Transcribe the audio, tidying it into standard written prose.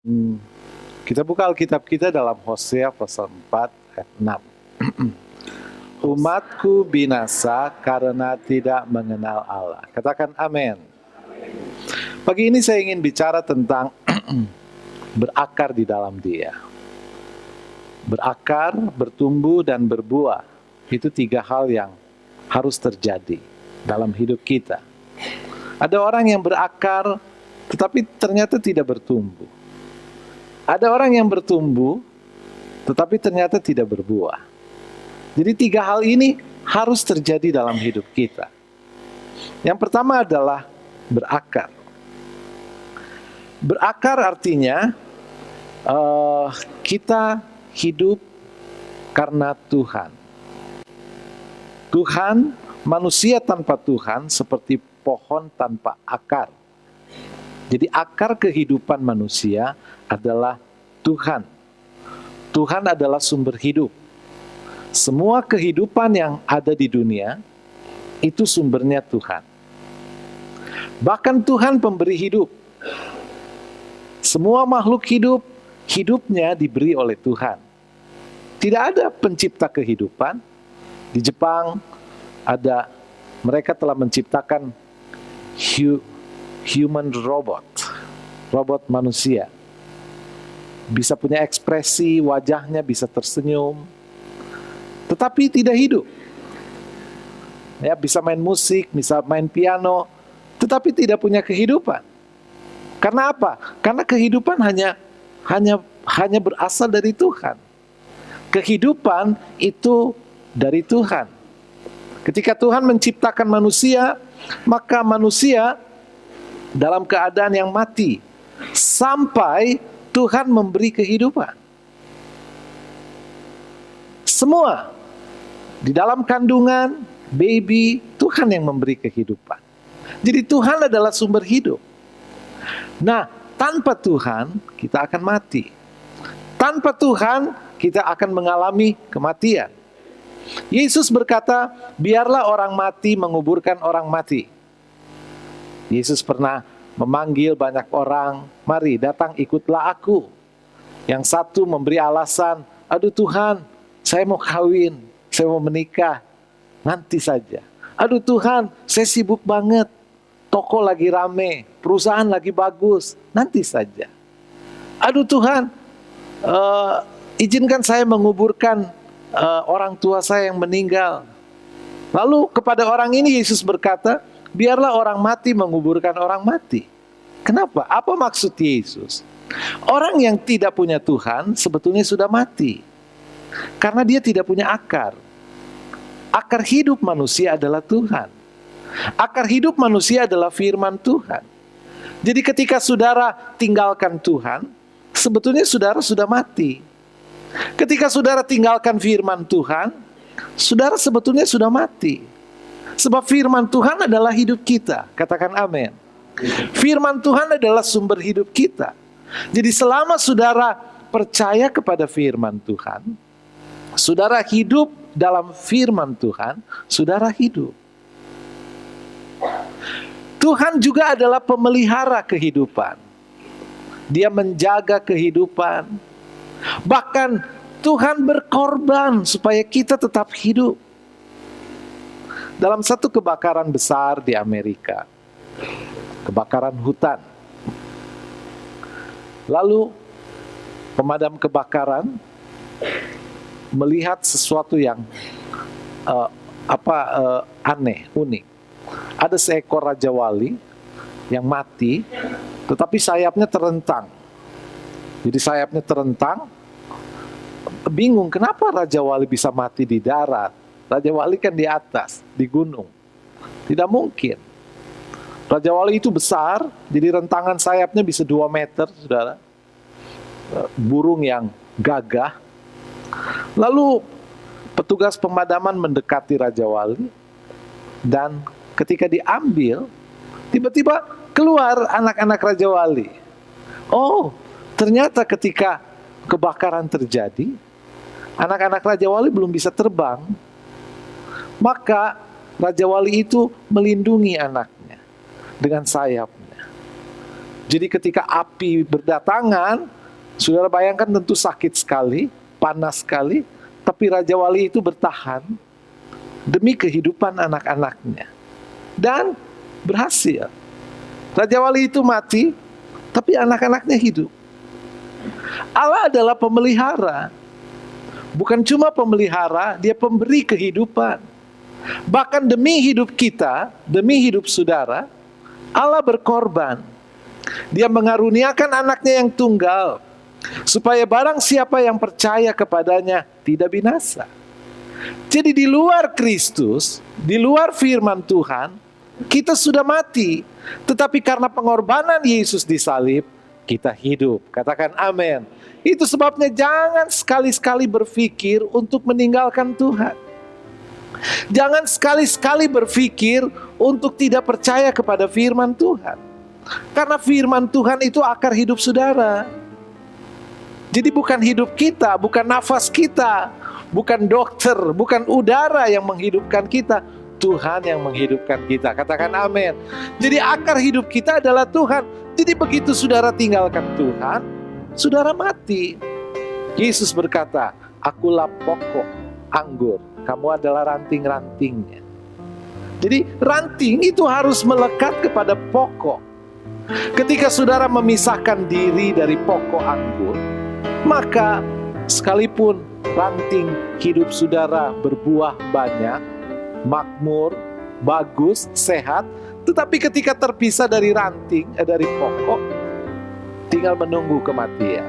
Hmm, Kita buka Alkitab kita dalam Hosea pasal 4 ayat 6. Umatku binasa karena tidak mengenal Allah. Katakan amin. Pagi ini saya ingin bicara tentang berakar di dalam Dia. Berakar, bertumbuh, dan berbuah. Itu 3 hal yang harus terjadi dalam hidup kita. Ada orang yang berakar, tetapi ternyata tidak bertumbuh. Ada orang yang bertumbuh, tetapi ternyata tidak berbuah. Jadi 3 hal ini harus terjadi dalam hidup kita. Yang pertama adalah berakar. Berakar artinya kita hidup karena Tuhan. Tuhan, manusia tanpa Tuhan seperti pohon tanpa akar. Jadi akar kehidupan manusia adalah Tuhan. Tuhan adalah sumber hidup. Semua kehidupan yang ada di dunia, itu sumbernya Tuhan. Bahkan Tuhan pemberi hidup. Semua makhluk hidup, hidupnya diberi oleh Tuhan. Tidak ada pencipta kehidupan. Di Jepang, mereka telah menciptakan human robot manusia. Bisa punya ekspresi, wajahnya bisa tersenyum, tetapi tidak hidup. Ya, bisa main musik, bisa main piano, tetapi tidak punya kehidupan. Karena apa? Karena kehidupan hanya berasal dari Tuhan. Kehidupan itu dari Tuhan. Ketika Tuhan menciptakan manusia, maka manusia dalam keadaan yang mati sampai Tuhan memberi kehidupan. Semua di dalam kandungan, baby, Tuhan yang memberi kehidupan. Jadi Tuhan adalah sumber hidup. Nah, tanpa Tuhan kita akan mati. Tanpa Tuhan kita akan mengalami kematian. Yesus berkata, biarlah orang mati menguburkan orang mati. Yesus pernah memanggil banyak orang, mari datang ikutlah aku. Yang satu memberi alasan, aduh Tuhan, saya mau kawin, saya mau menikah, nanti saja. Aduh Tuhan, saya sibuk banget, toko lagi rame, perusahaan lagi bagus, nanti saja. Aduh Tuhan, izinkan saya menguburkan orang tua saya yang meninggal. Lalu kepada orang ini Yesus berkata, biarlah orang mati menguburkan orang mati. Kenapa? Apa maksud Yesus? Orang yang tidak punya Tuhan sebetulnya sudah mati. Karena dia tidak punya akar. Akar hidup manusia adalah Tuhan. Akar hidup manusia adalah firman Tuhan. Jadi ketika saudara tinggalkan Tuhan, sebetulnya saudara sudah mati. Ketika saudara tinggalkan firman Tuhan, saudara sebetulnya sudah mati. Sebab firman Tuhan adalah hidup kita. Katakan amin. Firman Tuhan adalah sumber hidup kita. Jadi selama saudara percaya kepada firman Tuhan, saudara hidup dalam firman Tuhan, saudara hidup. Tuhan juga adalah pemelihara kehidupan. Dia menjaga kehidupan. Bahkan Tuhan berkorban supaya kita tetap hidup. Dalam satu kebakaran besar di Amerika, kebakaran hutan, lalu pemadam kebakaran melihat sesuatu yang aneh, unik. Ada seekor raja wali yang mati, tetapi sayapnya terentang. Jadi sayapnya terentang, bingung kenapa Raja Wali bisa mati di darat. Raja Wali kan di atas, di gunung. Tidak mungkin. Raja Wali itu besar, jadi rentangan sayapnya bisa 2 meter, saudara. Burung yang gagah. Lalu petugas pemadaman mendekati Raja Wali, dan ketika diambil, tiba-tiba keluar anak-anak Raja Wali. Oh, ternyata ketika kebakaran terjadi, anak-anak Raja Wali belum bisa terbang. Maka Raja Wali itu melindungi anaknya dengan sayapnya. Jadi ketika api berdatangan, saudara bayangkan tentu sakit sekali, panas sekali, tapi Raja Wali itu bertahan demi kehidupan anak-anaknya. Dan berhasil. Raja Wali itu mati, tapi anak-anaknya hidup. Allah adalah pemelihara. Bukan cuma pemelihara, dia pemberi kehidupan. Bahkan demi hidup kita, demi hidup saudara, Allah berkorban. Dia mengaruniakan anaknya yang tunggal, supaya barang siapa yang percaya kepadanya tidak binasa. Jadi di luar Kristus, di luar firman Tuhan, kita sudah mati. Tetapi karena pengorbanan Yesus di salib, kita hidup. Katakan amin. Itu sebabnya jangan sekali-sekali berpikir untuk meninggalkan Tuhan. Jangan sekali-sekali berpikir untuk tidak percaya kepada firman Tuhan. Karena firman Tuhan itu akar hidup saudara. Jadi bukan hidup kita, bukan nafas kita, bukan dokter, bukan udara yang menghidupkan kita, Tuhan yang menghidupkan kita. Katakan amin. Jadi akar hidup kita adalah Tuhan. Jadi begitu saudara tinggalkan Tuhan, saudara mati. Yesus berkata, akulah pokok anggur, kamu adalah ranting-rantingnya. Jadi ranting itu harus melekat kepada pokok. Ketika saudara memisahkan diri dari pokok anggur, maka sekalipun ranting hidup saudara berbuah banyak, makmur, bagus, sehat, tetapi ketika terpisah dari ranting, dari pokok, tinggal menunggu kematian.